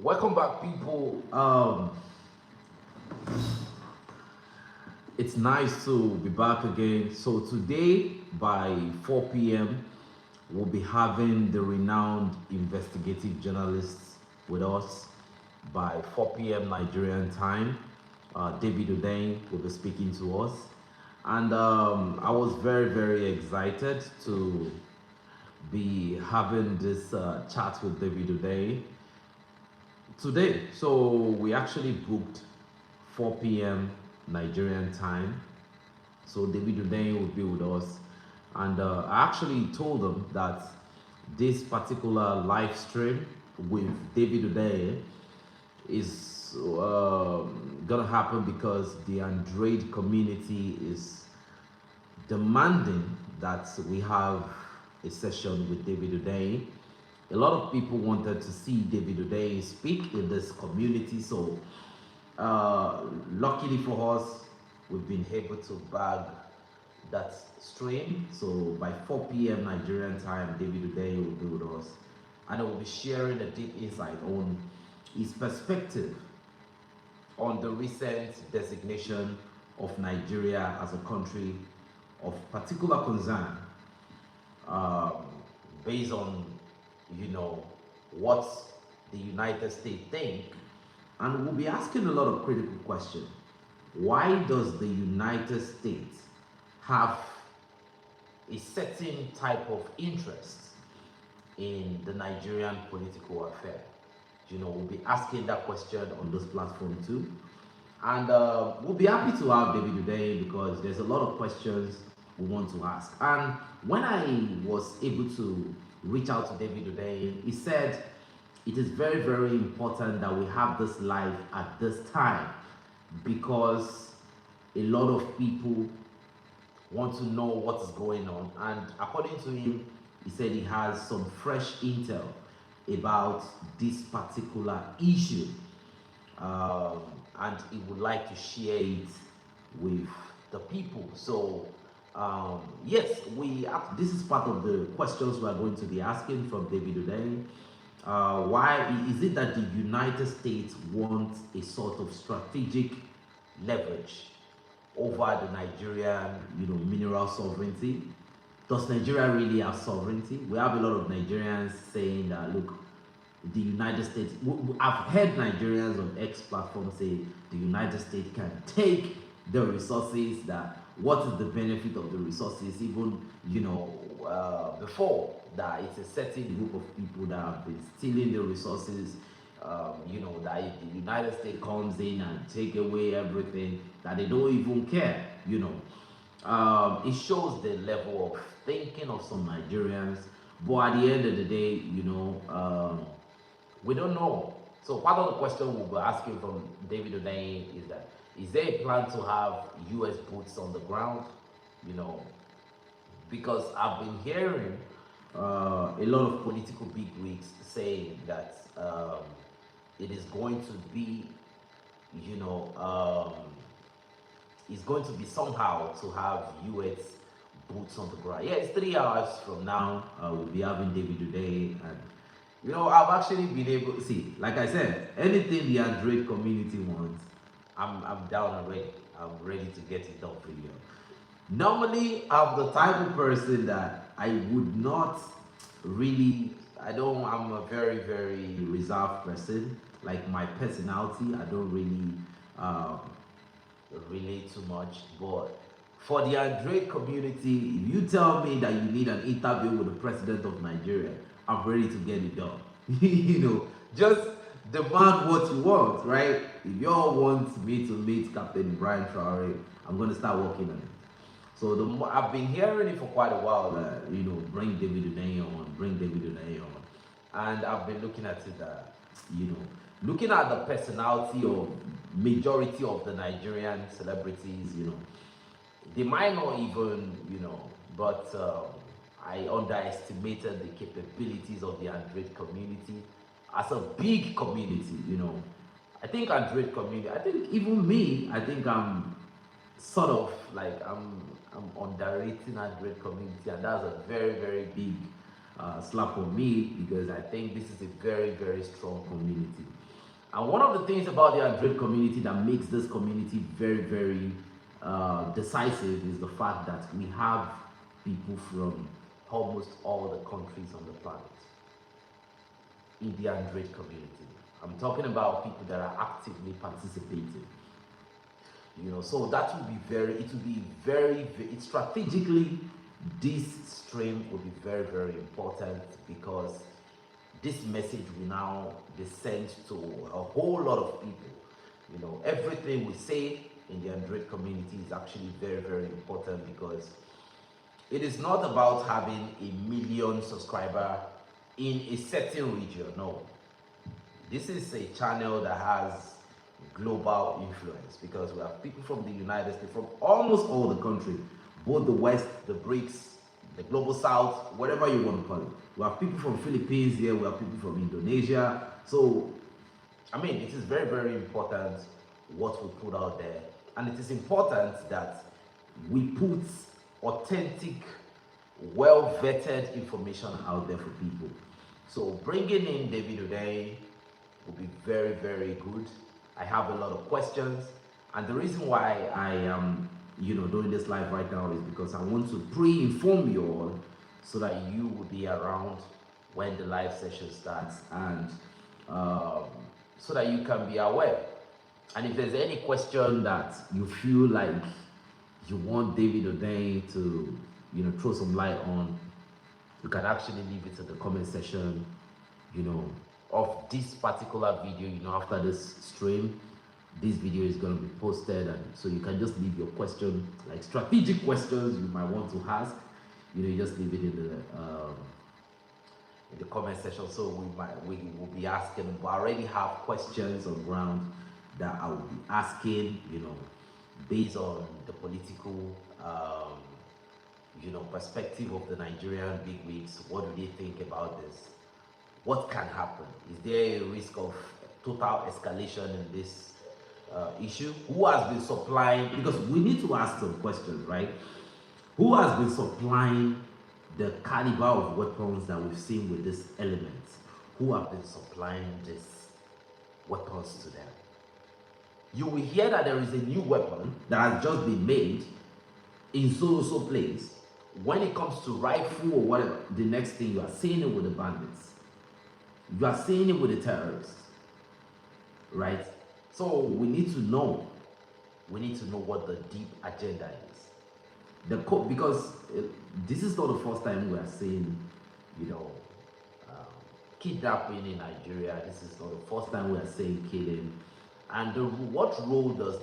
Welcome back, people. It's nice to be back again. So today by 4 p.m. we'll be having the renowned investigative journalists with us by 4 p.m. Nigerian time. David Udain will be speaking to us, and I was very excited to be having this chat with David Udain today. So we actually booked 4 p.m. Nigerian time. So David Udain will be with us. And I actually told them that this particular live stream with David Udain is gonna happen because the ANDRADE community is demanding that we have a session with David Udain. A lot of people wanted to see David Udain speak in this community, so luckily for us, we've been able to bag that stream. So by 4 p.m. Nigerian time, David Udain will be with us, and I will be sharing a deep insight on his perspective on the recent designation of Nigeria as a country of particular concern, based on what the United States think. And we'll be asking a lot of critical questions. Why does the United States have a certain type of interest in the Nigerian political affair? We'll be asking that question on this platform too. And we'll be happy to have David Udain because there's a lot of questions we want to ask. And when I was able to reach out to David Udain, he said it is very important that we have this live at this time because a lot of people want to know what is going on. And according to him, he said he has some fresh intel about this particular issue, and he would like to share it with the people. So yes, this is part of the questions we are going to be asking from David Udain. Why is it that the United States wants a sort of strategic leverage over the Nigerian, mineral sovereignty? Does Nigeria really have sovereignty? We have a lot of Nigerians saying that, look, the United States, I've heard Nigerians on X platform say the United States can take the resources, that what is the benefit of the resources, even, before that it's a certain group of people that have been stealing the resources, that if the United States comes in and take away everything, that they don't even care, it shows the level of thinking of some Nigerians. But at the end of the day, we don't know. So part of the question we'll be asking from David Udain is that, is there a plan to have US boots on the ground? Because I've been hearing a lot of political bigwigs saying that it is going to be, it's going to be somehow to have US boots on the ground. Yeah, it's 3 hours from now. We'll be having David Udain, and I've actually been able to see, like I said, anything the ANDRADE community wants, I'm down already. I'm ready to get it done for you. Normally, I'm the type of person that I would not really, I'm a very reserved person. Like my personality, I don't really relate too much. But for the ANDRADE community, if you tell me that you need an interview with the president of Nigeria, I'm ready to get it done. Just demand what you want, right? If y'all want me to meet Captain Brian Traore, I'm going to start working on it. So I've been hearing it for quite a while that, bring David Udain on, and I've been looking at it, looking at the personality of majority of the Nigerian celebrities, they might not even, but I underestimated the capabilities of the ANDRADE community as a big community, I think ANDRADE community, I think even me, I think I'm sort of like, I'm underrating ANDRADE community, and that's a very big slap on me, because I think this is a very strong community. And one of the things about the ANDRADE community that makes this community very, very decisive is the fact that we have people from almost all the countries on the planet in the ANDRADE community. I'm talking about people that are actively participating. So that will be it's strategically, this stream will be very, very important because this message will now be sent to a whole lot of people. Everything we say in the ANDRADE community is actually very, very important because it is not about having 1 million subscribers in a certain region. No, this is a channel that has global influence because we have people from the United States, from almost all the countries, both the West, the BRICS, the Global South, whatever you want to call it. We have people from Philippines here, we have people from Indonesia. So, it is very, very important what we put out there. And it is important that we put authentic, well-vetted information out there for people. So bringing in David today will be very, very good. I have a lot of questions, and the reason why I am doing this live right now is because I want to pre-inform you all so that you will be around when the live session starts, and so that you can be aware. And if there's any question that you feel like you want David O'Day to throw some light on, you can actually leave it in the comment section of this particular video. After this stream, this video is going to be posted, and so you can just leave your question, like strategic questions you might want to ask. You just leave it in the comment section. So we will be asking. We already have questions on ground that I will be asking, based on the political perspective of the Nigerian bigwigs. What do they think about this? What can happen? Is there a risk of total escalation in this issue? Who has been supplying? Because we need to ask some questions, right? Who has been supplying the caliber of weapons that we've seen with this element? Who have been supplying these weapons to them? You will hear that there is a new weapon that has just been made in so place. When it comes to rifle or whatever, the next thing you are seeing it with the bandits. You are seeing it with the terrorists, right? So we need to know. We need to know what the deep agenda is. Because this is not the first time we are seeing, kidnapping in Nigeria. This is not the first time we are seeing killing. And what role does